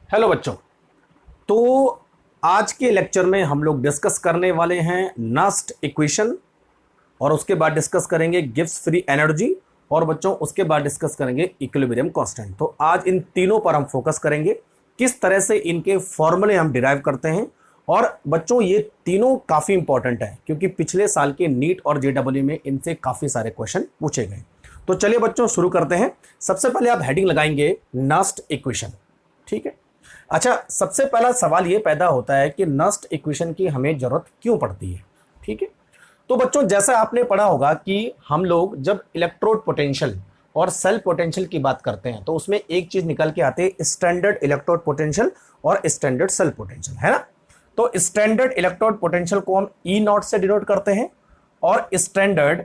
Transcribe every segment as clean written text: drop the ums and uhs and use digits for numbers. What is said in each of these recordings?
Hello बच्चों। तो आज के लेक्चर में हम लोग डिस्कस करने वाले हैं नस्ट इक्वेशन और उसके बाद डिस्कस करेंगे गिब्स फ्री एनर्जी और बच्चों उसके बाद डिस्कस करेंगे इक्विलिब्रियम कांस्टेंट। तो आज इन तीनों पर हम फोकस करेंगे, किस तरह से इनके फॉर्मूले हम डिराइव करते हैं। और बच्चों ये तीनों काफ़ी इंपॉर्टेंट है क्योंकि पिछले साल के नीट और जेडब्ल्यू में इनसे काफ़ी सारे क्वेश्चन पूछे गए। तो चलिए बच्चों शुरू करते हैं। सबसे पहले आप हेडिंग लगाएंगे नस्ट इक्वेशन, ठीक है। अच्छा, सबसे पहला सवाल ये पैदा होता है कि नस्ट इक्वेशन की हमें जरूरत क्यों पड़ती है, ठीक है। तो बच्चों जैसा आपने पढ़ा होगा कि हम लोग जब इलेक्ट्रोड पोटेंशियल और सेल पोटेंशियल की बात करते हैं तो उसमें एक चीज निकल के आती है, स्टैंडर्ड इलेक्ट्रोड पोटेंशियल और स्टैंडर्ड सेल पोटेंशियल, है ना। तो स्टैंडर्ड इलेक्ट्रोड पोटेंशियल को हम ई नॉट से डिनोट करते हैं और स्टैंडर्ड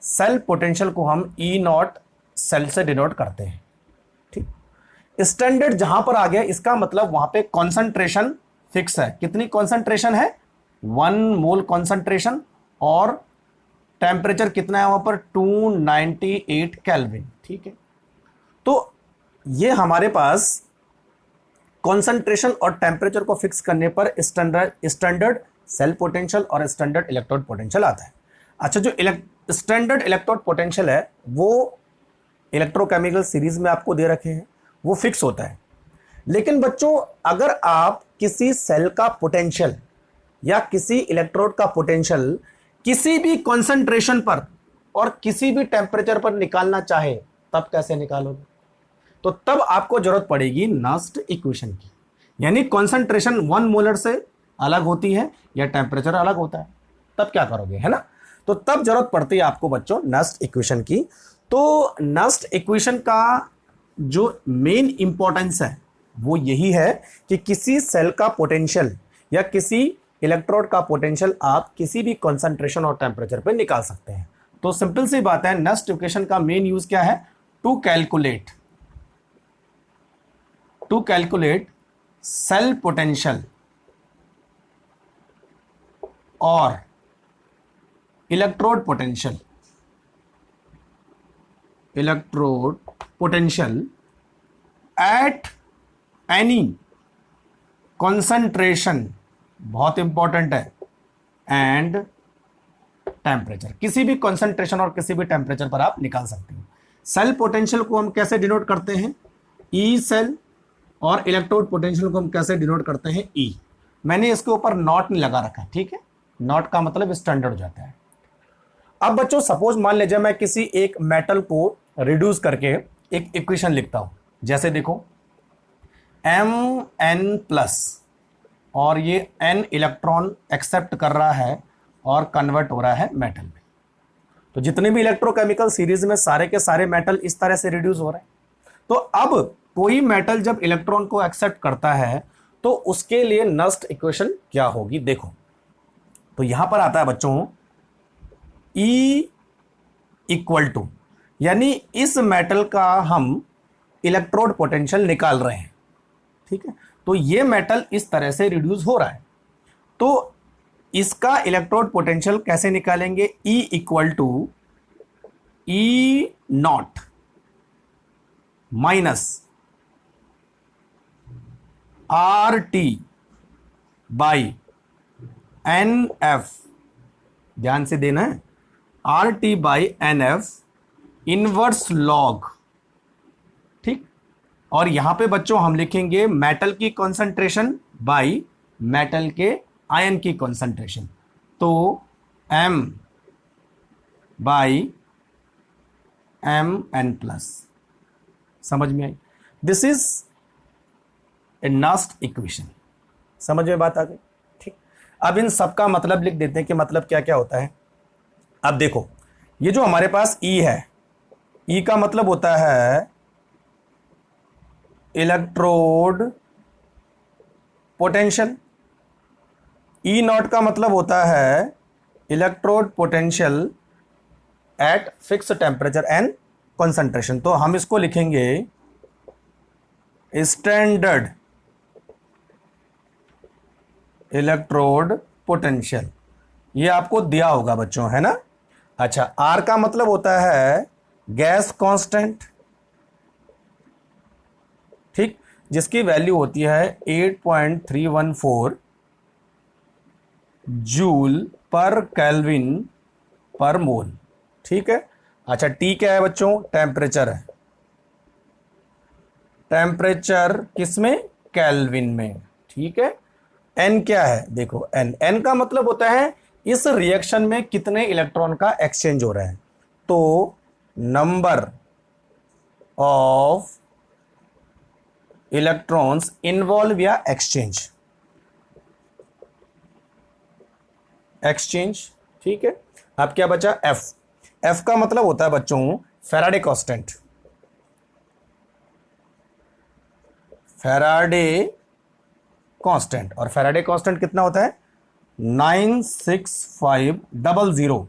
सेल पोटेंशियल को हम ई नॉट सेल से डिनोट करते हैं। स्टैंडर्ड जहां पर आ गया इसका मतलब वहां पे कॉन्सेंट्रेशन फिक्स है। कितनी कॉन्सेंट्रेशन है? 1 मोल कॉन्सेंट्रेशन। और टेम्परेचर कितना है वहां पर? 298 केल्विन, ठीक है। तो ये हमारे पास कॉन्सेंट्रेशन और टेम्परेचर को फिक्स करने पर स्टैंडर्ड सेल पोटेंशियल और स्टैंडर्ड इलेक्ट्रोड पोटेंशियल आता है। अच्छा, जो स्टैंडर्ड इलेक्ट्रोड पोटेंशियल है वो इलेक्ट्रोकेमिकल सीरीज में आपको दे रखे हैं, वो फिक्स होता है। लेकिन बच्चों अगर आप किसी सेल का पोटेंशियल या किसी इलेक्ट्रोड का पोटेंशियल किसी भी कॉन्सेंट्रेशन पर और किसी भी टेम्परेचर पर निकालना चाहे तब कैसे निकालोगे? तो तब आपको जरूरत पड़ेगी नस्ट इक्वेशन की। यानी कॉन्सेंट्रेशन 1 मोलर से अलग होती है या टेम्परेचर अलग होता है, तब क्या करोगे, है ना। तो तब जरूरत पड़ती है आपको बच्चों नस्ट इक्वेशन की। तो नस्ट इक्वेशन का जो मेन इंपॉर्टेंस है वो यही है कि किसी सेल का पोटेंशियल या किसी इलेक्ट्रोड का पोटेंशियल आप किसी भी कंसंट्रेशन और टेम्परेचर पे निकाल सकते हैं। तो सिंपल सी बात है, नस्ट इक्वेशन का मेन यूज क्या है? टू कैलकुलेट सेल पोटेंशियल और electrode potential at any concentration, बहुत इंपॉर्टेंट है, एंड टेम्परेचर। किसी भी कॉन्सेंट्रेशन और किसी भी टेम्परेचर पर आप निकाल सकते हैं। सेल पोटेंशियल को हम कैसे डिनोट करते हैं? E cell. और इलेक्ट्रोड पोटेंशियल को हम कैसे डिनोट करते हैं? ई। मैंने इसके ऊपर नॉट नहीं लगा रखा, ठीक है। नॉट का मतलब स्टैंडर्ड हो जाता है। अब बच्चों सपोज मान लीजिए मैं किसी एक मेटल को रिड्यूस करके एक इक्वेशन लिखता हूं। जैसे देखो Mn+ और ये n इलेक्ट्रॉन एक्सेप्ट कर रहा है और कन्वर्ट हो रहा है मेटल में। तो जितने भी इलेक्ट्रोकेमिकल सीरीज में सारे के सारे मेटल इस तरह से रिड्यूस हो रहे हैं। तो अब कोई मेटल जब इलेक्ट्रॉन को एक्सेप्ट करता है तो उसके लिए नस्ट इक्वेशन क्या होगी? देखो, तो यहां पर आता है बच्चों E = यानी इस मेटल का हम इलेक्ट्रोड पोटेंशियल निकाल रहे हैं, ठीक है। तो ये मेटल इस तरह से रिड्यूस हो रहा है, तो इसका इलेक्ट्रोड पोटेंशियल कैसे निकालेंगे? E = E0 माइनस RT/NF, ध्यान से देना है, RT/NF इनवर्स लॉग, ठीक। और यहां पे बच्चों हम लिखेंगे मेटल की कॉन्सेंट्रेशन बाई मेटल के आयन की कॉन्सेंट्रेशन। तो M/Mn+, समझ में आई? This is a Nernst equation. समझ में बात आ गई, ठीक। अब इन सब का मतलब लिख देते हैं कि मतलब क्या क्या होता है। अब देखो, ये जो हमारे पास E है, E का मतलब होता है इलेक्ट्रोड पोटेंशियल। E0 का मतलब होता है electrode potential at fix temperature and concentration. तो हम इसको लिखेंगे स्टैंडर्ड इलेक्ट्रोड पोटेंशियल। ये आपको दिया होगा बच्चों, है ना। अच्छा, R का मतलब होता है गैस कांस्टेंट, ठीक। जिसकी वैल्यू होती है 8.314 जूल पर केल्विन पर मोल। ठीक है। अच्छा, टी क्या है बच्चों? टेम्परेचर है। टेम्परेचर किसमें? केल्विन में। ठीक है। एन क्या है? देखो एन, एन का मतलब होता है इस रिएक्शन में कितने इलेक्ट्रॉन का एक्सचेंज हो रहा है। तो नंबर ऑफ इलेक्ट्रॉन्स इन्वॉल्व या एक्सचेंज, एक्सचेंज। ठीक है। अब क्या बचा? एफ। एफ का मतलब होता है बच्चों फैराडे कांस्टेंट। फैराडे कांस्टेंट, और फैराडे कांस्टेंट कितना होता है? 96500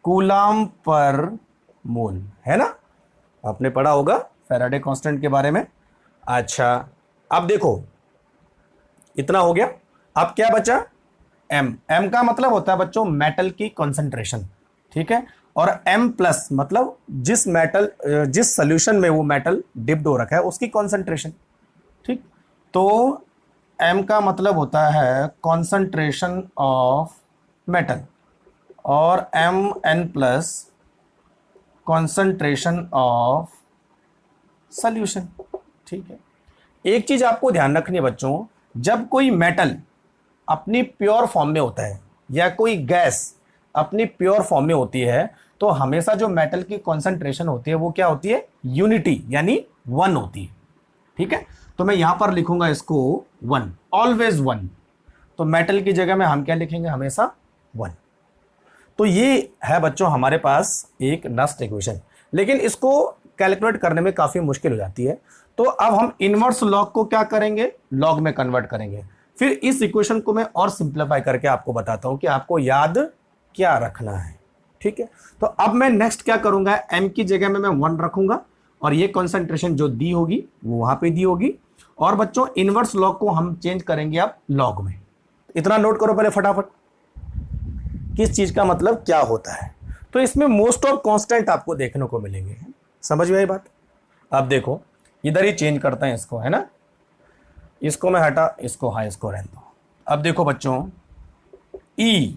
कूलाम पर मोल, है ना? आपने पढ़ा होगा फैराडे कांस्टेंट के बारे में। अच्छा, अब देखो इतना हो गया। अब क्या बचा? एम। एम का मतलब होता है बच्चों मेटल की कॉन्सेंट्रेशन। ठीक है। और एम प्लस मतलब जिस मेटल, जिस सोल्यूशन में वो मेटल डिप्ड हो रखा है उसकी कॉन्सेंट्रेशन। ठीक। तो एम का मतलब होता है कॉन्सेंट्रेशन ऑफ मेटल, और M N plus concentration of solution. ठीक है। एक चीज आपको ध्यान रखनी है बच्चों, जब कोई मेटल अपनी प्योर फॉर्म में होता है या कोई गैस अपनी प्योर फॉर्म में होती है, तो हमेशा जो मेटल की कॉन्सेंट्रेशन होती है वो क्या होती है? यूनिटी, यानी 1 होती है। ठीक है। तो मैं यहां पर लिखूंगा इसको 1, ऑलवेज 1। तो मेटल की जगह में हम क्या लिखेंगे? हमेशा 1। तो ये है बच्चों हमारे पास एक नस्ट इक्वेशन, लेकिन इसको कैलकुलेट करने में काफी मुश्किल हो जाती है। तो अब हम इनवर्स लॉग को क्या करेंगे? लॉग में कन्वर्ट करेंगे। फिर इस इक्वेशन को मैं और सिंप्लीफाई करके आपको बताता हूं कि आपको याद क्या रखना है। ठीक है। तो अब मैं नेक्स्ट क्या करूंगा? एम की जगह में मैं 1 रखूंगा, और ये कॉन्सेंट्रेशन जो दी होगी वो वहां पे दी होगी। और बच्चों इनवर्स लॉग को हम चेंज करेंगे अब लॉग में। इतना नोट करो पहले फटाफट, किस चीज का मतलब क्या होता है। तो इसमें मोस्ट ऑफ कांस्टेंट आपको देखने को मिलेंगे। समझ में आई बात? अब देखो इधर ही चेंज करते हैं इसको, है ना? इसको मैं हटा, इसको हाँ, इसको रहने दो। अब देखो बच्चों, E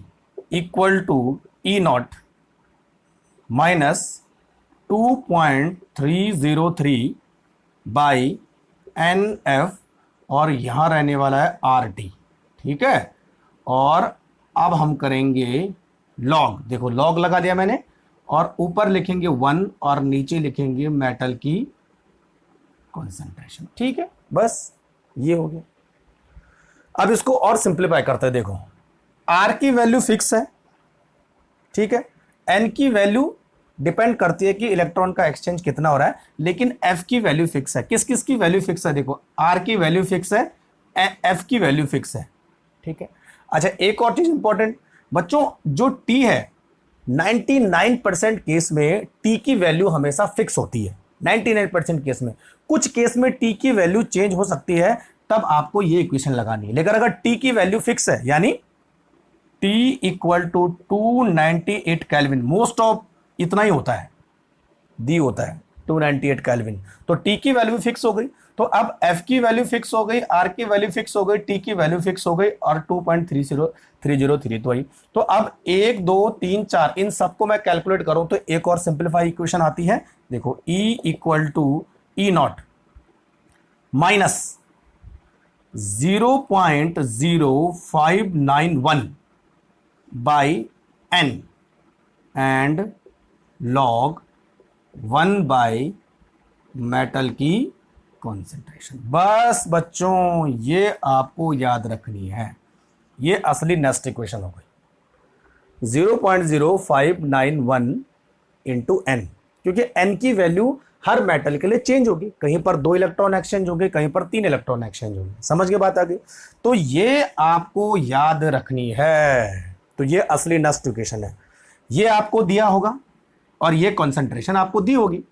equal to E not minus 2.303 by N F, और यहां रहने वाला है आर टी। ठीक है। और अब हम करेंगे लॉग। देखो लॉग लगा दिया मैंने, और ऊपर लिखेंगे 1 और नीचे लिखेंगे मेटल की कॉन्सेंट्रेशन। ठीक है, बस ये हो गया। अब इसको और सिंप्लीफाई करते हैं। देखो आर की वैल्यू फिक्स है। ठीक है। एन की वैल्यू डिपेंड करती है कि इलेक्ट्रॉन का एक्सचेंज कितना हो रहा है, लेकिन एफ की वैल्यू फिक्स है। किस किस की वैल्यू फिक्स है? देखो आर की वैल्यू फिक्स है, एफ की वैल्यू फिक्स है। ठीक है। अच्छा, एक और चीज इंपॉर्टेंट बच्चों, जो टी है 99% केस में टी की वैल्यू हमेशा फिक्स होती है। 99% केस में, कुछ केस में टी की वैल्यू चेंज हो सकती है, तब आपको ये इक्वेशन लगानी है। लेकिन अगर टी की वैल्यू फिक्स है, यानी T equal to 298 kelvin, most of इतना ही होता है, डी होता है 298 केल्विन, तो टी की वैल्यू फिक्स हो गई। तो अब एफ की वैल्यू फिक्स हो गई, आर की वैल्यू फिक्स हो गई, टी की वैल्यू फिक्स हो गई, और 2.303 तो आई। तो अब 1 2 3 4 इन सबको मैं कैलकुलेट करूं तो एक और सिंप्लीफाई इक्वेशन आती है। देखो E equal to E not minus 0.0591 by N and log 1 by metal की कॉन्सेंट्रेशन। बस बच्चों ये आपको याद रखनी है, ये असली नेस्ट इक्वेशन हो गई 0.0591 इंटू एन, क्योंकि एन की वैल्यू हर मेटल के लिए चेंज होगी। कहीं पर 2 इलेक्ट्रॉन एक्सचेंज होंगे, कहीं पर 3 इलेक्ट्रॉन एक्सचेंज होंगे। समझ के बात आ गई? तो ये आपको याद रखनी है। तो ये असली नेस्ट इक्वेशन है। ये आपको दिया होगा और ये कॉन्सेंट्रेशन आपको दी होगी।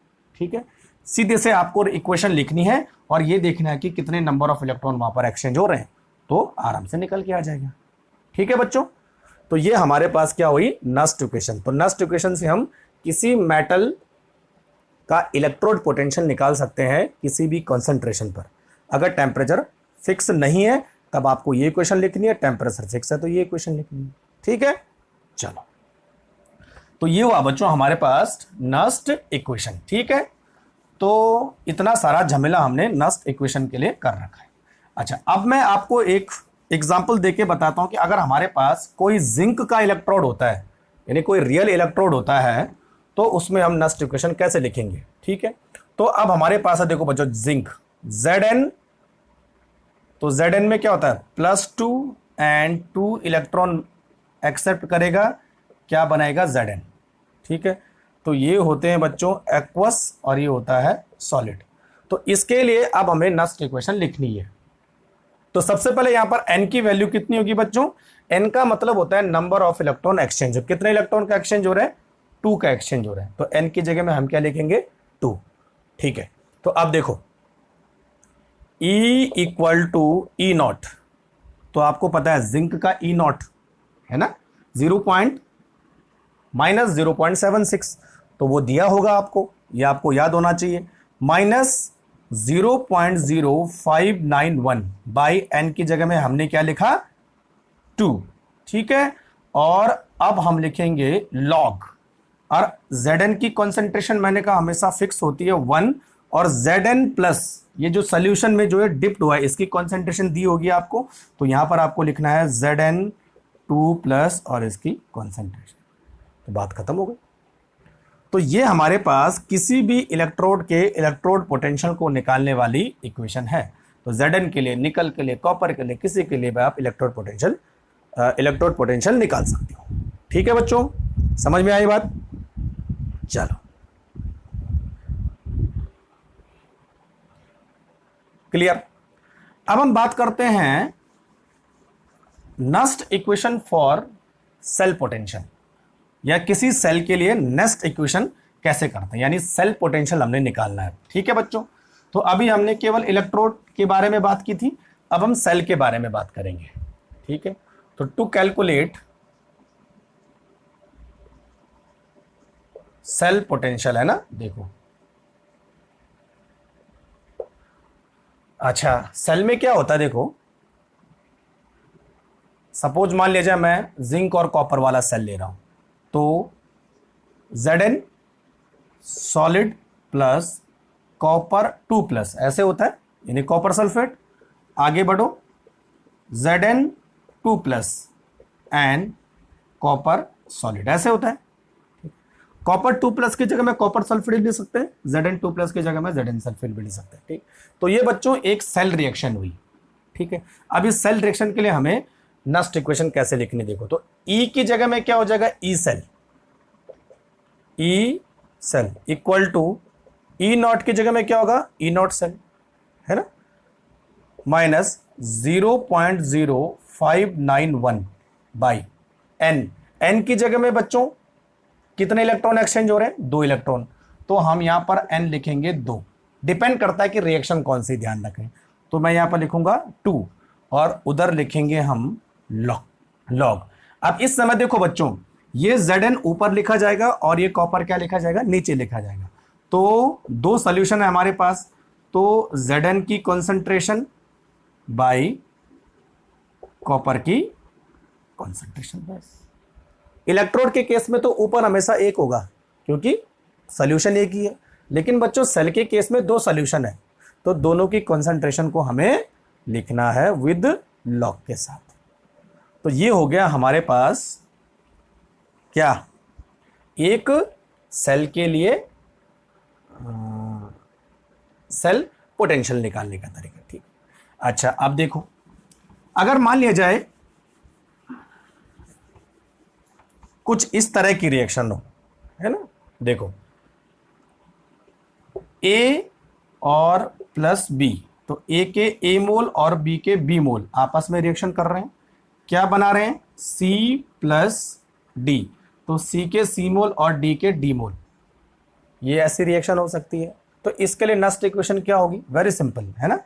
ठीक है। सीधे से आपको इक्वेशन लिखनी है और ये देखना है कि कितने नंबर ऑफ इलेक्ट्रॉन वहां पर एक्सचेंज हो रहे हैं, तो आराम से निकल के आ जाएगा। ठीक है बच्चों, तो ये हमारे पास क्या हुई? Nernst equation. तो नस्ट इक्वेशन से हम किसी मेटल का इलेक्ट्रोड पोटेंशियल निकाल सकते हैं किसी भी कॉन्सेंट्रेशन पर। अगर टेम्परेचर फिक्स नहीं है तब आपको ये इक्वेशन लिखनी है, टेम्परेचर फिक्स है तो ये इक्वेशन लिखनी है। ठीक है, चलो, तो ये हुआ बच्चों हमारे पास नस्ट इक्वेशन। ठीक है, तो इतना सारा झमेला हमने नस्ट इक्वेशन के लिए कर रखा है। अच्छा, अब मैं आपको एक एग्जाम्पल देके बताता हूं कि अगर हमारे पास कोई जिंक का इलेक्ट्रोड होता है, यानी कोई रियल इलेक्ट्रोड होता है, तो उसमें हम नस्ट इक्वेशन कैसे लिखेंगे। ठीक है, तो अब हमारे पास है, देखो बच्चों, जिंक Zn, तो Zn में क्या होता है, +2 एंड 2 इलेक्ट्रॉन एक्सेप्ट करेगा, क्या बनाएगा, Zn। ठीक है, तो ये होते हैं बच्चों एक्वस और ये होता है सॉलिड। तो इसके लिए अब हमें नस्ट इक्वेशन लिखनी है। तो सबसे पहले यहां पर n की वैल्यू कितनी होगी बच्चों, n का मतलब होता है नंबर ऑफ इलेक्ट्रॉन एक्सचेंज। कितने इलेक्ट्रॉन का एक्सचेंज हो रहा है, 2 का एक्सचेंज हो रहा है, तो n की जगह में हम क्या लिखेंगे, 2। ठीक है, तो अब देखो E = E0, तो आपको पता है जिंक का E0 है ना, -0.76, तो वो दिया होगा आपको, ये आपको याद होना चाहिए, -0.0591 बाई n की जगह में हमने क्या लिखा, 2। ठीक है, और अब हम लिखेंगे लॉग, और Zn की कॉन्सेंट्रेशन मैंने कहा हमेशा फिक्स होती है 1, और Zn प्लस ये जो सोल्यूशन में जो है डिप्ट हुआ है इसकी कॉन्सेंट्रेशन दी होगी आपको, तो यहां पर आपको लिखना है Zn2+ और इसकी कॉन्सेंट्रेशन, तो बात खत्म हो गई। तो ये हमारे पास किसी भी इलेक्ट्रोड के इलेक्ट्रोड पोटेंशियल को निकालने वाली इक्वेशन है। तो Zn के लिए, निकल के लिए, कॉपर के लिए, किसी के लिए भी आप इलेक्ट्रोड पोटेंशियल निकाल सकते हो। ठीक है बच्चों, समझ में आई बात, चलो क्लियर। अब हम बात करते हैं Nernst equation for cell potential, या किसी सेल के लिए नेस्ट इक्वेशन कैसे करते हैं, यानी सेल पोटेंशियल हमने निकालना है। ठीक है बच्चों, तो अभी हमने केवल इलेक्ट्रोड के बारे में बात की थी, अब हम सेल के बारे में बात करेंगे। ठीक है, तो टू कैलकुलेट सेल पोटेंशियल है ना, देखो अच्छा सेल में क्या होता है, देखो सपोज मान लीजिए मैं जिंक और कॉपर वाला सेल ले रहा हूं, तो Zn सॉलिड प्लस कॉपर 2+, ऐसे होता है, यानी कॉपर सल्फेट। आगे बढ़ो, Zn2+ एंड कॉपर सॉलिड, ऐसे होता है। कॉपर 2+ की जगह में कॉपर सल्फेट ले सकते हैं, Zn2+ की जगह में Zn सल्फेट भी ले सकते हैं। ठीक, तो ये बच्चों एक सेल रिएक्शन हुई। ठीक है, अब इस सेल रिएक्शन के लिए हमें नस्ट इक्वेशन कैसे लिखनी, देखो, तो E की जगह में क्या हो जाएगा, E cell equal to E0 की जगह में क्या होगा, E0 सेल, है ना, -0.0591 बाई n की जगह में बच्चों कितने इलेक्ट्रॉन एक्सचेंज हो रहे हैं, 2 इलेक्ट्रॉन, तो हम यहां पर n लिखेंगे 2, डिपेंड करता है कि रिएक्शन कौन सी, ध्यान रखें। तो मैं यहां पर लिखूंगा 2 और उधर लिखेंगे हम लॉग। अब इस समय देखो बच्चों, ये Zn ऊपर लिखा जाएगा और ये कॉपर क्या लिखा जाएगा, नीचे लिखा जाएगा। तो 2 सॉल्यूशन है हमारे पास, तो Zn की कॉन्सेंट्रेशन बाई कॉपर की कॉन्सेंट्रेशन, बस। इलेक्ट्रोड के केस में तो ऊपर हमेशा एक होगा क्योंकि सॉल्यूशन एक ही है, लेकिन बच्चों सेल के केस में 2 सॉल्यूशन है, तो दोनों की कॉन्सेंट्रेशन को हमें लिखना है विद लॉग के साथ। तो ये हो गया हमारे पास क्या, एक सेल के लिए सेल पोटेंशियल निकालने का तरीका। ठीक, अच्छा अब देखो, अगर मान लिया जाए कुछ इस तरह की रिएक्शन हो, है ना, देखो A और प्लस B, तो A के A मोल और B के B मोल आपस में रिएक्शन कर रहे हैं, क्या बना रहे हैं, C प्लस D, तो C के C मोल और D के D मोल, ये ऐसी रिएक्शन हो सकती है। तो इसके लिए नस्ट इक्वेशन क्या होगी, वेरी सिंपल, है ना,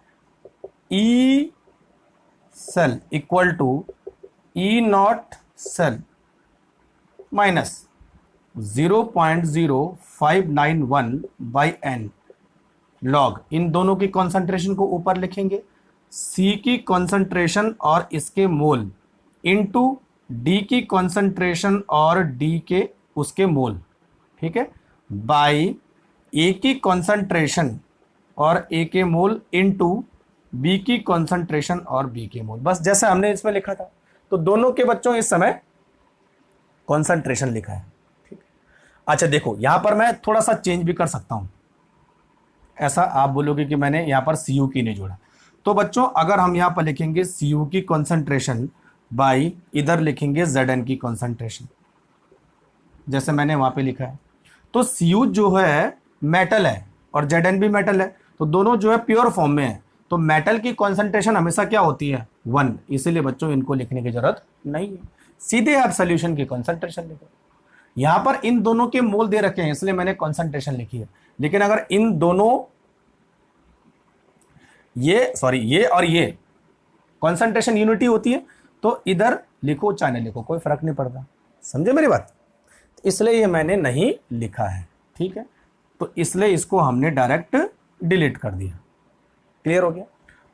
E cell equal to E0 cell -0.0591 by n, log इन दोनों की कॉन्सेंट्रेशन को ऊपर लिखेंगे, C की कॉन्सेंट्रेशन और इसके मोल इनटू D की कॉन्सेंट्रेशन और D के उसके मोल, ठीक है, बाई A की कॉन्सेंट्रेशन और A के मोल इनटू B की कॉन्सेंट्रेशन और B के मोल, बस जैसे हमने इसमें लिखा था। तो दोनों के बच्चों इस समय कॉन्सेंट्रेशन लिखा है, ठीक है। अच्छा देखो यहां पर मैं थोड़ा सा चेंज भी कर सकता हूं, ऐसा आप बोलोगे कि मैंने यहां पर CU की नहीं जोड़ा, तो बच्चों अगर हम यहां पर लिखेंगे CU की कॉन्सेंट्रेशन बाई इधर लिखेंगे Zn की कॉन्सेंट्रेशन, जैसे मैंने वहां पे लिखा है, तो CU जो है मेटल है और Zn भी मेटल है, तो दोनों जो है प्योर फॉर्म में है, तो मेटल की कॉन्सेंट्रेशन हमेशा क्या होती है 1, इसीलिए बच्चों इनको लिखने की जरूरत नहीं है, सीधे आप सोल्यूशन की कॉन्सेंट्रेशन लिखो। यहां पर इन दोनों के मोल दे रखे हैं इसलिए मैंने कॉन्सेंट्रेशन लिखी है, लेकिन अगर इन दोनों ये और ये कॉन्सेंट्रेशन यूनिटी होती है तो इधर लिखो चाहे नहीं लिखो कोई फर्क नहीं पड़ता, समझे मेरी बात, इसलिए ये मैंने नहीं लिखा है, ठीक है, तो इसलिए इसको हमने डायरेक्ट डिलीट कर दिया। क्लियर हो गया।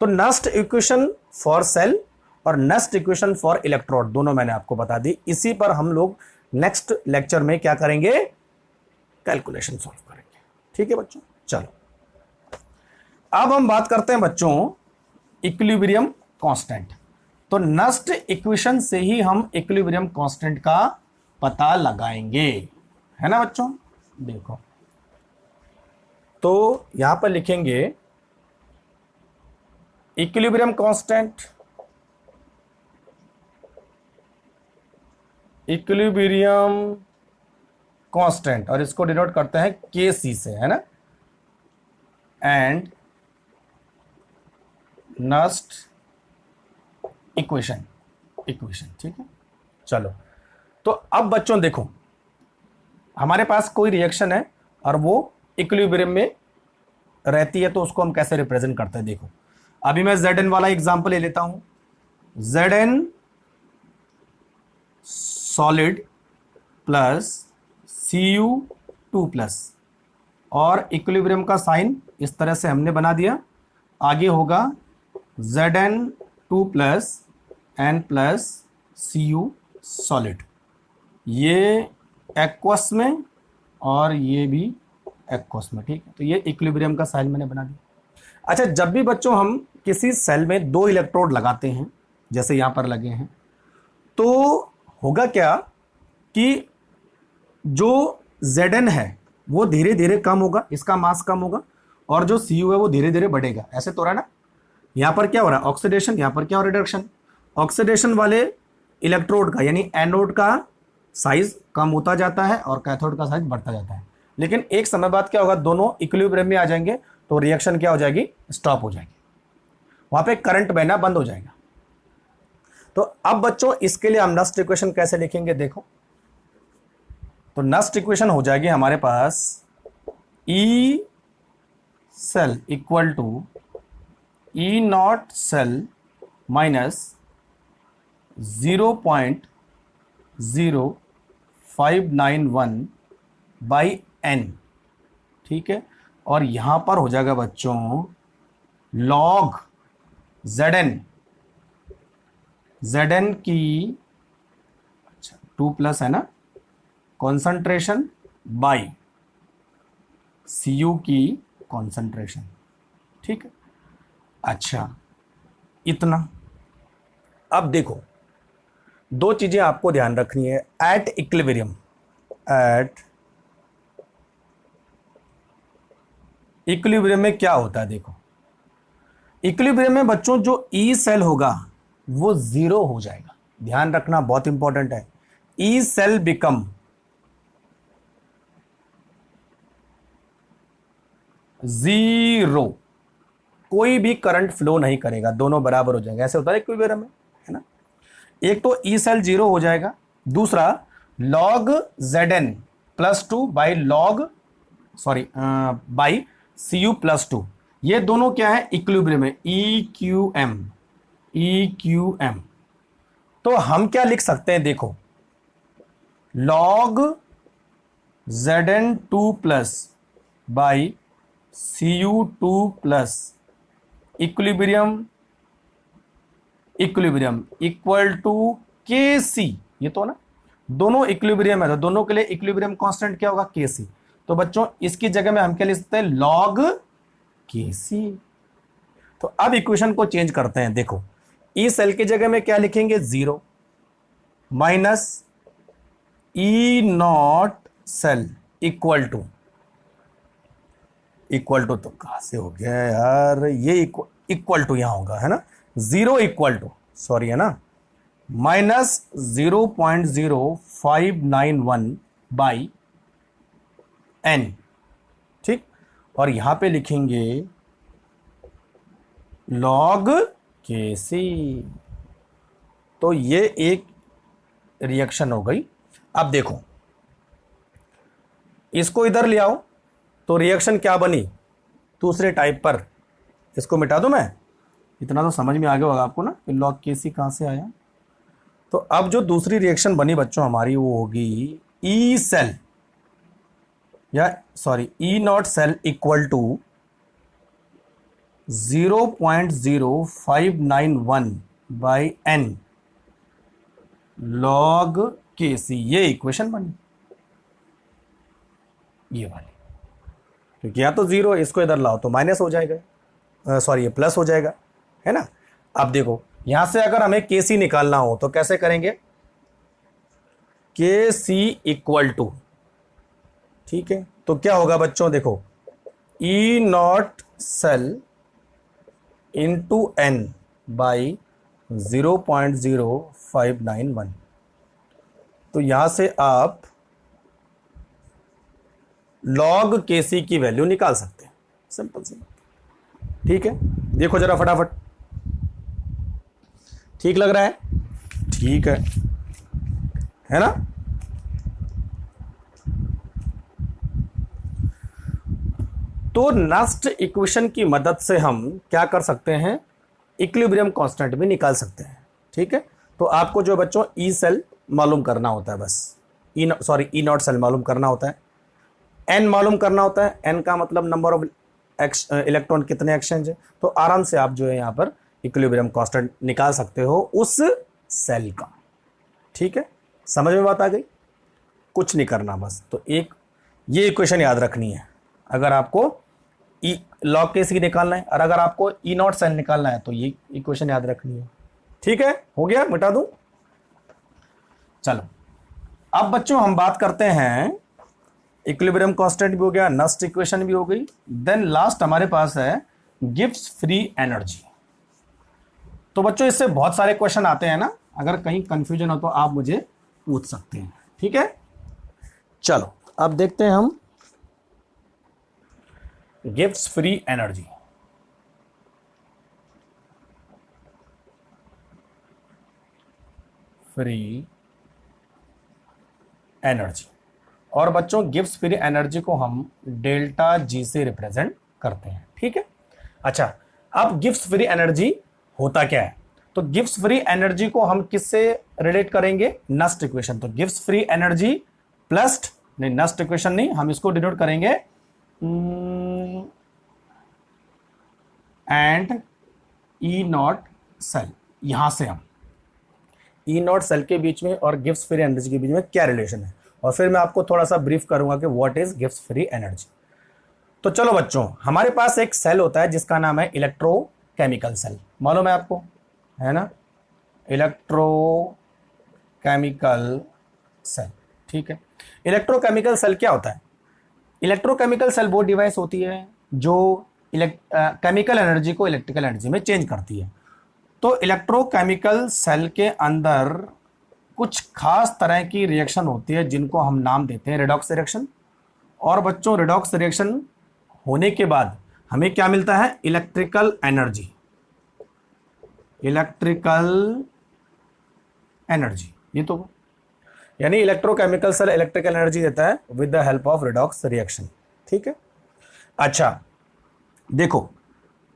तो नेक्स्ट इक्वेशन फॉर सेल और नेक्स्ट इक्वेशन फॉर इलेक्ट्रोड दोनों मैंने आपको बता दी, इसी पर हम लोग नेक्स्ट लेक्चर में क्या करेंगे, कैलकुलेशन सॉल्व करेंगे, ठीक है बच्चों। चलो अब हम बात करते हैं बच्चों इक्विलिब्रियम कांस्टेंट। तो नेक्स्ट इक्वेशन से ही हम इक्विलिब्रियम कांस्टेंट का पता लगाएंगे, है ना बच्चों। देखो तो यहां पर लिखेंगे इक्विलिब्रियम कांस्टेंट, इक्विलिब्रियम कांस्टेंट और इसको डिनोट करते हैं KC से, है ना, एंड नेक्स्ट इक्वेशन, ठीक है। चलो तो अब बच्चों देखो हमारे पास कोई रिएक्शन है और वो इक्विलिब्रियम में रहती है, तो उसको हम कैसे रिप्रेजेंट करते हैं। देखो अभी मैं Zn वाला एग्जांपल ले लेता हूं, Zn solid plus Cu2 plus, और इक्विलिब्रियम का साइन इस तरह से हमने बना दिया, आगे होगा Zn2 plus N plus Cu solid, ये एक्वस में और ये भी एक्वस में, ठीक है। तो ये इक्विलिब्रियम का साइन मैंने बना दिया। अच्छा जब भी बच्चों हम किसी सेल में 2 इलेक्ट्रोड लगाते हैं जैसे यहां पर लगे हैं, तो होगा क्या कि जो Zn है वो धीरे धीरे कम होगा, इसका मास कम होगा, और जो Cu है वो धीरे धीरे बढ़ेगा, ऐसे तो रहा ना। यहां पर क्या हो रहा है ऑक्सीडेशन, यहां पर क्या हो रहा है रिडक्शन। ऑक्सीडेशन वाले इलेक्ट्रोड का यानी एनोड का साइज कम होता जाता है और कैथोड का साइज बढ़ता जाता है, लेकिन एक समय बाद क्या होगा दोनों इक्विलिब्रियम में आ जाएंगे, तो रिएक्शन क्या हो जाएगी, स्टॉप हो जाएगी, वहां पे करंट बहना बंद हो जाएगा। तो अब बच्चों इसके लिए हम नेक्स्ट इक्वेशन कैसे लिखेंगे, देखो तो नेक्स्ट इक्वेशन हो जाएगी हमारे पास E cell equal to E not cell minus 0.0591 by N, ठीक है। और यहां पर हो जाएगा बच्चों लॉग Zn की, अच्छा 2 प्लस है ना कॉन्सेंट्रेशन बाई Cu की कॉन्सेंट्रेशन, ठीक है। अच्छा इतना। अब देखो 2 चीजें आपको ध्यान रखनी है एट इक्विलिब्रियम, एट इक्विलिब्रियम में क्या होता है। देखो इक्विलिब्रियम में बच्चों जो E सेल होगा वो 0 हो जाएगा, ध्यान रखना बहुत इंपॉर्टेंट है। E सेल बिकम 0, कोई भी करंट फ्लो नहीं करेगा, दोनों बराबर हो जाएंगे, ऐसे होता है इक्विलिब्रियम में, है ना। एक तो E सेल 0 हो जाएगा, दूसरा log Zn plus 2 by by Cu plus 2, ये दोनों क्या है इक्विलिब्रियम में, EQM। तो हम क्या लिख सकते हैं, देखो log Zn2 plus by Cu2 plus equilibrium equal to Kc, ये तो ना दोनों इक्विलिब्रियम है, तो दोनों के लिए इक्विलिब्रियम कांस्टेंट क्या होगा, Kc। तो बच्चों इसकी जगह में हम क्या लिख सकते हैं, log Kc। तो अब इक्वेशन को चेंज करते हैं। देखो ई सेल की जगह में क्या लिखेंगे, 0 minus E not cell equal to तो कहां से हो गया यार, ये इक्वल टू यहां होगा, है ना, 0 इक्वल टू, सॉरी, है ना, माइनस 0.0591 बाई एन। ठीक, और यहां पे लिखेंगे log Kc। तो ये एक रिएक्शन हो गई। अब देखो इसको इधर ले आओ तो रिएक्शन क्या बनी, दूसरे टाइप पर। इसको मिटा दूं मैं, इतना तो समझ में आ गया होगा आपको ना कि log Kc कहां से आया। तो अब जो दूसरी रिएक्शन बनी बच्चों हमारी, वो होगी ई सेल या sorry E not cell equal to 0.0591 by N log Kc। ये इक्वेशन बनी, ये वाली, क्योंकि या तो 0, इसको इधर लाओ तो माइनस हो जाएगा, सॉरी ये प्लस हो जाएगा, है ना। अब देखो यहां से अगर हमें Kc निकालना हो तो कैसे करेंगे, Kc इक्वल टू, ठीक है, तो क्या होगा बच्चों, देखो E not cell into n by 0.0591। तो यहां से आप log Kc की वैल्यू निकाल सकते हैं, सिंपल सी। ठीक है, देखो जरा फटाफट, ठीक लग रहा है, ठीक है ना। तो नस्ट इक्वेशन की मदद से हम क्या कर सकते हैं, इक्विलिब्रियम कांस्टेंट भी निकाल सकते हैं। ठीक है, तो आपको जो बच्चों ई सेल मालूम करना होता है, बस ई नॉट सेल मालूम करना होता है, एन मालूम करना होता है, एन का मतलब नंबर ऑफ इलेक्ट्रॉन कितने एक्सचेंज है। तो आराम से आप जो है यहाँ पर इक्विलिब्रियम कांस्टेंट निकाल सकते हो उस सेल का। ठीक है, समझ में बात आ गई, कुछ नहीं करना बस। तो एक ये इक्वेशन याद रखनी है अगर आपको log Kc निकालना है, और अगर आपको ई नॉट सेल निकालना है तो ये इक्वेशन याद रखनी है। ठीक है, हो गया, मिटा दूं। चलो अब बच्चों हम बात करते हैं, इक्विलिब्रियम कांस्टेंट भी हो गया, नस्ट इक्वेशन भी हो गई, देन लास्ट हमारे पास है गिब्स फ्री एनर्जी। तो बच्चों इससे बहुत सारे क्वेश्चन आते हैं ना, अगर कहीं कंफ्यूजन हो तो आप मुझे पूछ सकते हैं। ठीक है, चलो अब देखते हैं हम Gibbs free energy. Free energy, और बच्चों गिब्स फ्री एनर्जी को हम डेल्टा जी से रिप्रेजेंट करते हैं। ठीक है, अच्छा अब गिब्स फ्री एनर्जी होता क्या है, तो गिब्स फ्री एनर्जी को हम किससे रिलेट करेंगे, नस्ट इक्वेशन। तो गिब्स फ्री एनर्जी प्लस, नहीं नस्ट इक्वेशन नहीं, हम इसको डिनोट करेंगे एंड ई नॉट सेल। यहां से हम ई नॉट सेल के बीच में और गिब्स फ्री एनर्जी के बीच में क्या रिलेशन है, और फिर मैं आपको थोड़ा सा ब्रीफ करूंगा कि what is Gibbs free energy. तो चलो बच्चों, हमारे पास एक सेल होता है जिसका नाम है इलेक्ट्रोकेमिकल सेल, मालूम है आपको, है ना, इलेक्ट्रोकेमिकल सेल। ठीक है, इलेक्ट्रोकेमिकल सेल क्या होता है, इलेक्ट्रोकेमिकल सेल वो डिवाइस होती है जो केमिकल एनर्जी को इलेक्ट्रिकल एनर्जी में चेंज करती है। तो इलेक्ट्रोकेमिकल सेल के अंदर कुछ खास तरह की रिएक्शन होती है जिनको हम नाम देते हैं रेडॉक्स रिएक्शन। और बच्चों रिडॉक्स रिएक्शन होने के बाद हमें क्या मिलता है, इलेक्ट्रिकल एनर्जी, इलेक्ट्रिकल एनर्जी। ये तो यानी इलेक्ट्रोकेमिकल सेल इलेक्ट्रिकल एनर्जी देता है with the help of redox reaction. ठीक है, अच्छा देखो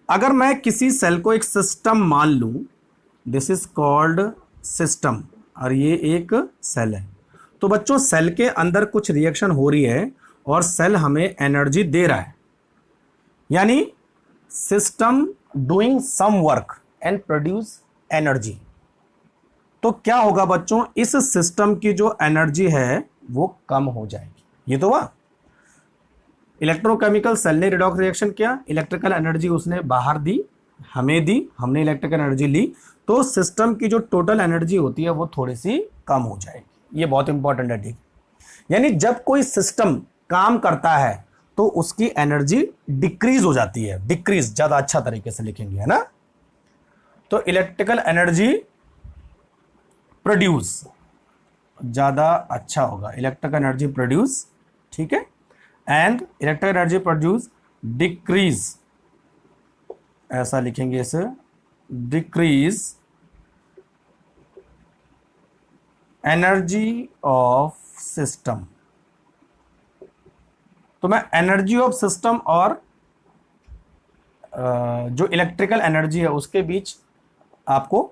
अगर मैं किसी सेल को एक सिस्टम मान लूं, दिस इज कॉल्ड सिस्टम, और ये एक सेल है, तो बच्चों सेल के अंदर कुछ रिएक्शन हो रही है और सेल हमें एनर्जी दे रहा है। यानी system doing some work and produce energy. तो क्या होगा बच्चों, इस सिस्टम की जो एनर्जी है वो कम हो जाएगी। ये तो हुआ इलेक्ट्रोकेमिकल सेल ने रिडॉक्स रिएक्शन किया, इलेक्ट्रिकल एनर्जी उसने बाहर दी, हमें दी, हमने इलेक्ट्रिकल एनर्जी ली, तो सिस्टम की जो टोटल एनर्जी होती है वो थोड़ी सी कम हो जाएगी। ये बहुत इंपॉर्टेंट है, ठीक। यानी जब कोई सिस्टम काम करता है तो उसकी एनर्जी डिक्रीज हो जाती है, डिक्रीज ज्यादा अच्छा तरीके से लिखेंगे, है ना। तो इलेक्ट्रिकल एनर्जी प्रोड्यूस ज्यादा अच्छा होगा, इलेक्ट्रिकल एनर्जी प्रोड्यूस, ठीक है, and electrical energy produce decrease, ऐसा लिखेंगे इसे, डिक्रीज एनर्जी ऑफ सिस्टम। तो मैं एनर्जी ऑफ सिस्टम और जो इलेक्ट्रिकल एनर्जी है उसके बीच आपको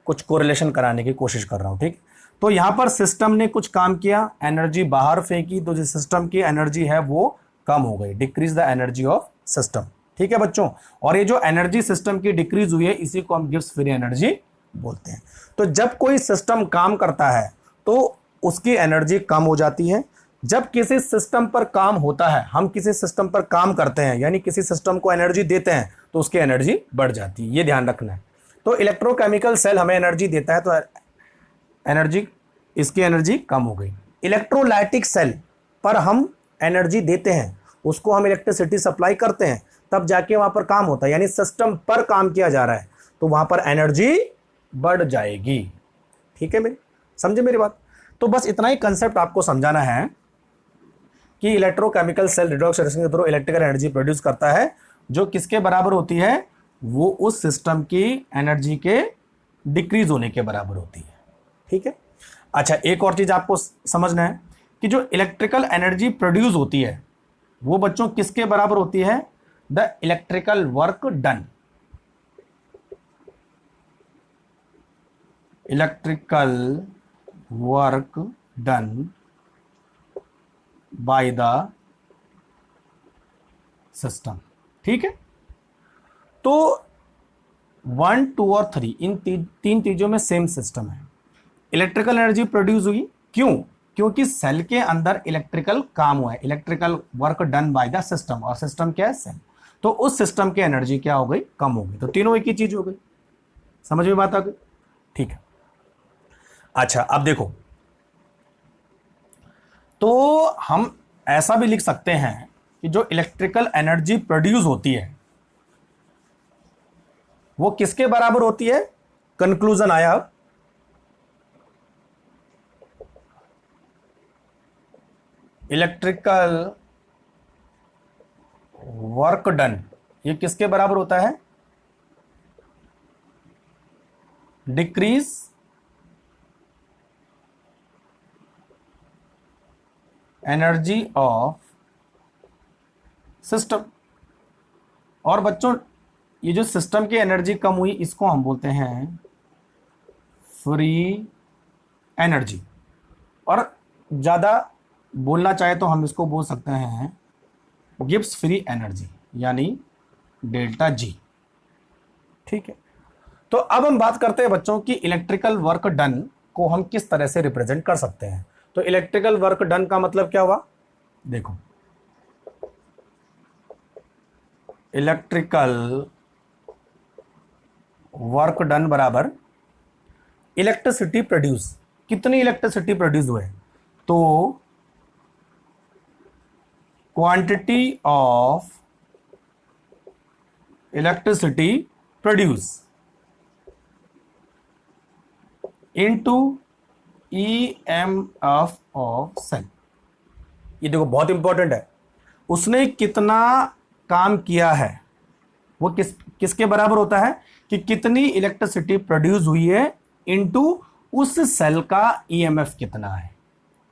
कुछ कोरिलेशन कराने की कोशिश कर रहा हूं, ठीक। तो यहां पर सिस्टम ने कुछ काम किया, एनर्जी बाहर फेंकी, तो जो सिस्टम की एनर्जी है वो कम हो गई, decrease the energy of system, ठीक है बच्चों। और ये जो एनर्जी सिस्टम की डिक्रीज हुई है इसी को हम गिब्स फ्री एनर्जी बोलते हैं। तो जब कोई सिस्टम काम करता है तो उसकी एनर्जी कम हो जाती है, जब किसी सिस्टम पर काम होता है, हम किसी सिस्टम पर काम करते हैं यानी किसी सिस्टम को एनर्जी देते हैं तो उसकी एनर्जी बढ़ जाती है, ये ध्यान रखना है। तो इलेक्ट्रोकेमिकल सेल हमें एनर्जी देता है तो एनर्जी, इसकी एनर्जी कम हो गई। इलेक्ट्रोलाइटिक सेल पर हम एनर्जी देते हैं, उसको हम इलेक्ट्रिसिटी सप्लाई करते हैं, तब जाके वहां पर काम होता है, यानी सिस्टम पर काम किया जा रहा है तो वहां पर एनर्जी बढ़ जाएगी, ठीक है। मेरी समझे मेरी बात। तो बस इतना ही कंसेप्ट आपको समझाना है कि इलेक्ट्रोकेमिकल सेल रिडॉक्स रिएक्शन के थ्रू इलेक्ट्रिकल एनर्जी प्रोड्यूस करता है जो किसके बराबर होती है, वो उस सिस्टम की एनर्जी के डिक्रीज होने के बराबर होती है, ठीक है। अच्छा, एक और चीज आपको समझना है कि जो इलेक्ट्रिकल एनर्जी प्रोड्यूस होती है वो बच्चों किसके बराबर होती है, the electrical work done, electrical work done by the system, ठीक है। तो 1, 2 और 3 इन तीन चीजों में सेम सिस्टम है। इलेक्ट्रिकल एनर्जी प्रोड्यूस हुई, क्यों, क्योंकि सेल के अंदर इलेक्ट्रिकल काम हुआ है, electrical work done by the system, और सिस्टम क्या है, सेल। तो उस सिस्टम की एनर्जी क्या हो गई, कम हो गई। तो तीनों एक ही चीज हो गई, समझ में बात आ गई, ठीक है। अच्छा, अब देखो, तो हम ऐसा भी लिख सकते हैं कि जो इलेक्ट्रिकल एनर्जी प्रोड्यूस होती है वो किसके बराबर होती है, कंक्लूजन आया, इलेक्ट्रिकल वर्क डन, ये किसके बराबर होता है, डिक्रीज एनर्जी ऑफ सिस्टम। और बच्चों ये जो सिस्टम की एनर्जी कम हुई इसको हम बोलते हैं फ्री एनर्जी, और ज्यादा बोलना चाहे तो हम इसको बोल सकते हैं गिब्स फ्री एनर्जी, यानी डेल्टा जी, ठीक है। तो अब हम बात करते हैं बच्चों की इलेक्ट्रिकल वर्क डन को हम किस तरह से रिप्रेजेंट कर सकते हैं। तो इलेक्ट्रिकल वर्क डन का मतलब क्या हुआ, देखो, इलेक्ट्रिकल वर्क डन बराबर इलेक्ट्रिसिटी प्रोड्यूस, कितनी इलेक्ट्रिसिटी प्रोड्यूस हुए, तो quantity of electricity produce into EMF of cell. ये देखो बहुत इंपॉर्टेंट है, उसने कितना काम किया है वो किसके बराबर होता है कि कितनी इलेक्ट्रिसिटी प्रोड्यूस हुई है इनटू उस सेल का EMF कितना है,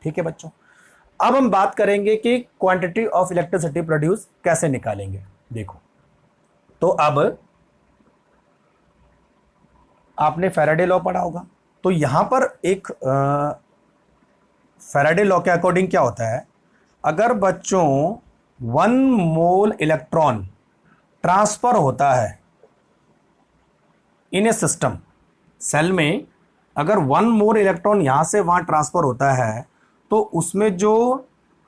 ठीक है बच्चों। अब हम बात करेंगे कि क्वांटिटी ऑफ इलेक्ट्रिसिटी प्रोड्यूस कैसे निकालेंगे। देखो, तो अब आपने फैराडे लॉ पढ़ा होगा, तो यहां पर एक फैराडे लॉ के अकॉर्डिंग क्या होता है, अगर बच्चों 1 मोल इलेक्ट्रॉन ट्रांसफर होता है इन ए सिस्टम, सेल में अगर 1 मोर इलेक्ट्रॉन यहां से वहां ट्रांसफर होता है तो उसमें जो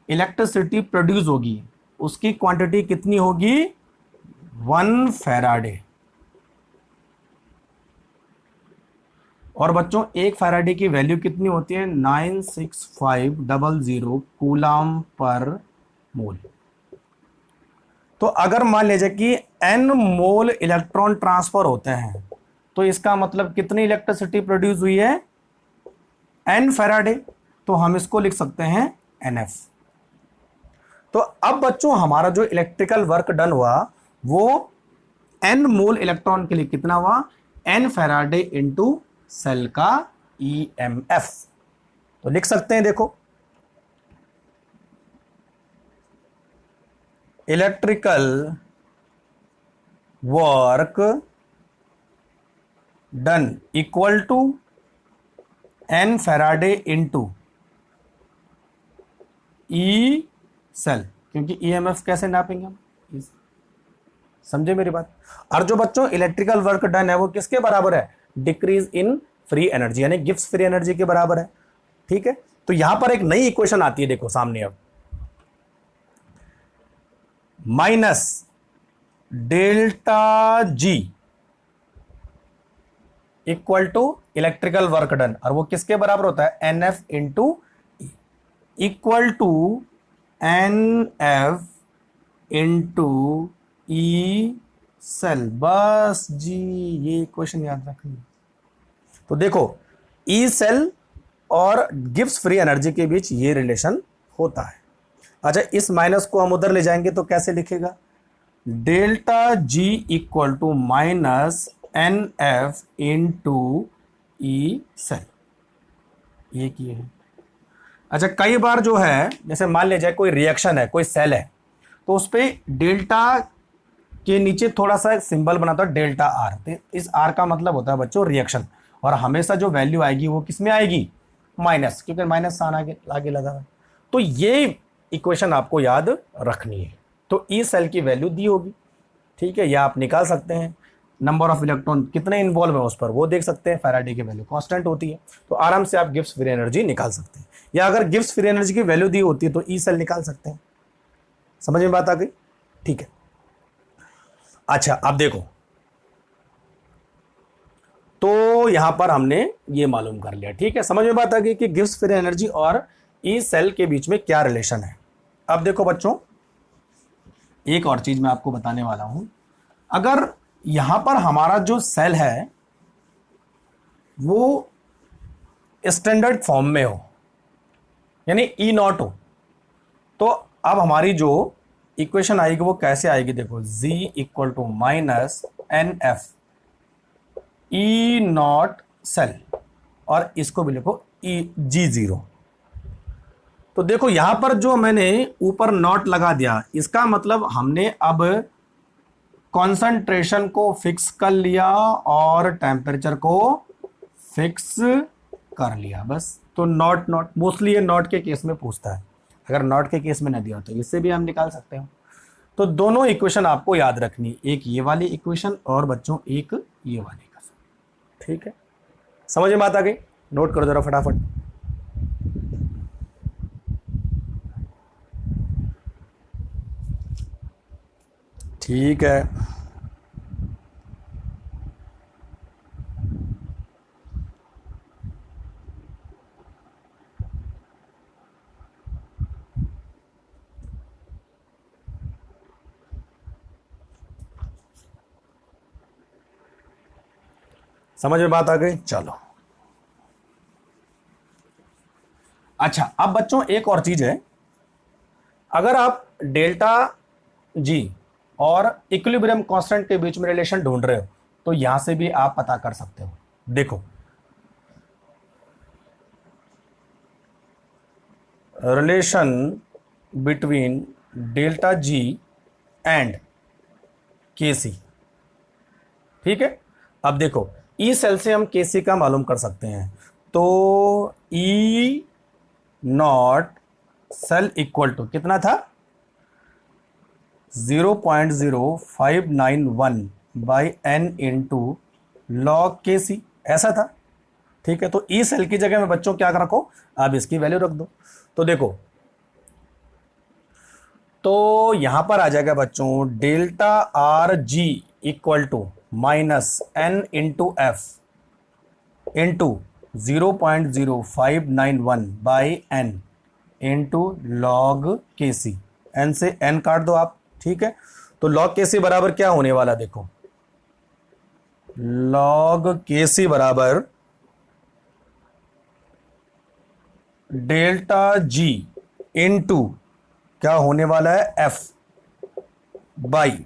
इलेक्ट्रिसिटी प्रोड्यूस होगी उसकी क्वांटिटी कितनी होगी? 1 फैराडे। और बच्चों 1 फैराडे की वैल्यू कितनी होती है? 96500 कूलाम पर मोल। तो अगर मान लीजिए कि n मोल इलेक्ट्रॉन ट्रांसफर होते हैं तो इसका मतलब कितनी इलेक्ट्रिसिटी प्रोड्यूस हुई है? n Faraday. तो हम इसको लिख सकते हैं NF। तो अब बच्चों हमारा जो इलेक्ट्रिकल वर्क डन हुआ वो n मोल इलेक्ट्रॉन के लिए कितना हुआ? n फैराडे इंटू सेल का EMF। तो लिख सकते हैं, देखो electrical work done equal to n Faraday into E cell, क्योंकि EMF कैसे नापेंगे हम, समझे मेरी बात। और जो बच्चों इलेक्ट्रिकल वर्क डन है वो किसके बराबर है? डिक्रीज इन फ्री एनर्जी, यानी गिव्स फ्री एनर्जी के बराबर है। ठीक है, तो यहां पर एक नई इक्वेशन आती है, देखो सामने अब, minus delta G equal to electrical work done, और वो किसके बराबर होता है? NF into equal to NF into E cell. बस जी, ये इक्वेशन याद रखनी। तो देखो ई सेल और गिव्स फ्री एनर्जी के बीच ये रिलेशन होता है। अच्छा, इस माइनस को हम उधर ले जाएंगे तो कैसे लिखेगा? Delta G equal to minus NF into E cell, ये किए हैं। अच्छा, कई बार जो है, जैसे मान लीजिए कोई रिएक्शन है, कोई सेल है, तो उस पर डेल्टा के नीचे थोड़ा सा एक सिंबल बनाता है डेल्टा आर। तो इस आर का मतलब होता है बच्चों रिएक्शन, और हमेशा जो वैल्यू आएगी वो किस में आएगी? माइनस, क्योंकि माइनस साइन आगे लगा है। तो ये इक्वेशन आपको याद रखनी है। तो ई सेल की वैल्यू दी होगी, ठीक है, या आप निकाल सकते हैं। नंबर ऑफ इलेक्ट्रॉन कितने इन्वॉल्व है उस पर वो देख सकते हैं। फैराडे की वैल्यू कांस्टेंट होती है, तो आराम से आप गिव्स फ्री एनर्जी निकाल सकते हैं, या अगर गिव्स फ्री एनर्जी की वैल्यू दी होती है तो ई सेल निकाल सकते हैं। समझ में बात आ गई? ठीक है। अच्छा, अब देखो, तो यहां पर हमने ये मालूम कर लिया, ठीक है, समझ में बात आ गई कि गिव्स फ्री एनर्जी और ई सेल के बीच में क्या रिलेशन है। अब देखो बच्चों, एक और चीज मैं आपको बताने वाला हूं। अगर यहां पर हमारा जो सेल है वो स्टैंडर्ड फॉर्म में हो, यानी ई नॉट हो, तो अब हमारी जो इक्वेशन आएगी वो कैसे आएगी? देखो, Z equal to minus NF E not cell, और इसको भी लिखो G0। तो देखो यहां पर जो मैंने ऊपर नॉट लगा दिया, इसका मतलब हमने अब कॉन्सेंट्रेशन को फिक्स कर लिया और टेम्परेचर को फिक्स कर लिया, बस। तो नॉट मोस्टली ये नॉट के केस में पूछता है, अगर नॉट के केस में ना दिया तो इससे भी हम निकाल सकते हो। तो दोनों इक्वेशन आपको याद रखनी, एक ये वाली इक्वेशन और बच्चों एक ये वाली इक्वेशन, ठीक है। समझ में बात आ गई? नोट करो जरा फटाफट। ठीक है, समझ में बात आ गई? चलो, अच्छा, अब बच्चों एक और चीज है। अगर आप डेल्टा जी और इक्विलिब्रियम कांस्टेंट के बीच में रिलेशन ढूंढ रहे हो तो यहां से भी आप पता कर सकते हो। देखो, relation between delta G and KC, ठीक है। अब देखो, ई सेल से हम केसी का मालूम कर सकते हैं, तो ई नॉट सेल इक्वल टू कितना था? 0.0591 by n into log K सी, ऐसा था। ठीक है, तो ई सेल की जगह में बच्चों क्या रखो, आप इसकी वैल्यू रख दो। तो देखो, तो यहां पर आ जाएगा बच्चों delta R G equal to minus N into F into 0.0591 by N into log K C. N से एन काट दो आप। ठीक है, तो लॉग के सी बराबर क्या होने वाला, देखो लॉग के सी बराबर डेल्टा जी इंटू क्या होने वाला है, एफ बाई,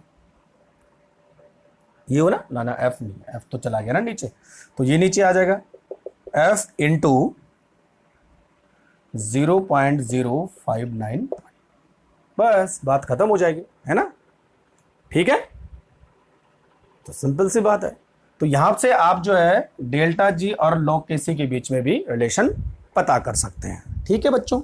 ये हो ना, ना एफ नहीं, एफ तो चला गया ना नीचे, तो ये नीचे आ जाएगा एफ इंटू 0.059, बस बात खत्म हो जाएगी, है ना। ठीक है, तो सिंपल सी बात है। तो यहां से आप जो है डेल्टा जी और लॉग के सी के बीच में भी रिलेशन पता कर सकते हैं। ठीक है बच्चों,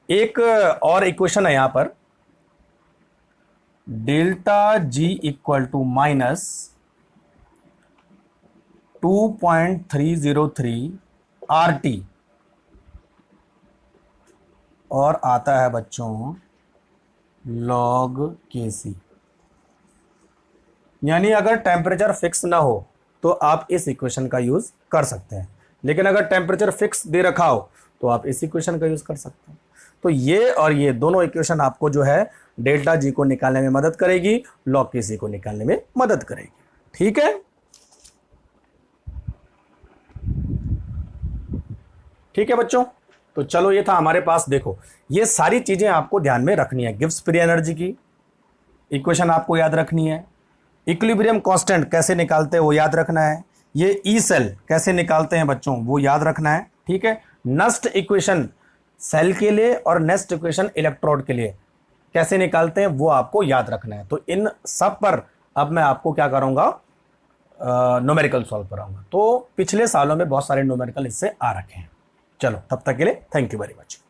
एक और इक्वेशन है यहां पर, delta G equal to minus 2.303 RT और आता है बच्चों लॉग के सी। यानी अगर टेम्परेचर फिक्स ना हो तो आप इस इक्वेशन का यूज कर सकते हैं, लेकिन अगर टेम्परेचर फिक्स दे रखा हो तो आप इस इक्वेशन का यूज कर सकते हैं। तो ये और ये दोनों इक्वेशन आपको जो है डेल्टा जी को निकालने में मदद करेगी, लॉग के सी को निकालने में मदद करेगी। ठीक है, ठीक है बच्चों, तो चलो ये था हमारे पास। देखो, ये सारी चीजें आपको ध्यान में रखनी है। गिब्स फ्री एनर्जी की इक्वेशन आपको याद रखनी है, इक्विलिब्रियम कांस्टेंट कैसे निकालते हैं वो याद रखना है, ये ई सेल कैसे निकालते हैं बच्चों वो याद रखना है। ठीक है, नस्ट इक्वेशन सेल के लिए और नेस्ट इक्वेशन इलेक्ट्रोड के लिए कैसे निकालते हैं वो आपको याद रखना है। तो इन सब पर अब मैं आपको क्या करूंगा, न्यूमेरिकल सॉल्व कराऊंगा। तो पिछले सालों में बहुत सारे न्यूमेरिकल इससे आ रखे हैं। चलो, तब तक के लिए थैंक यू वेरी मच।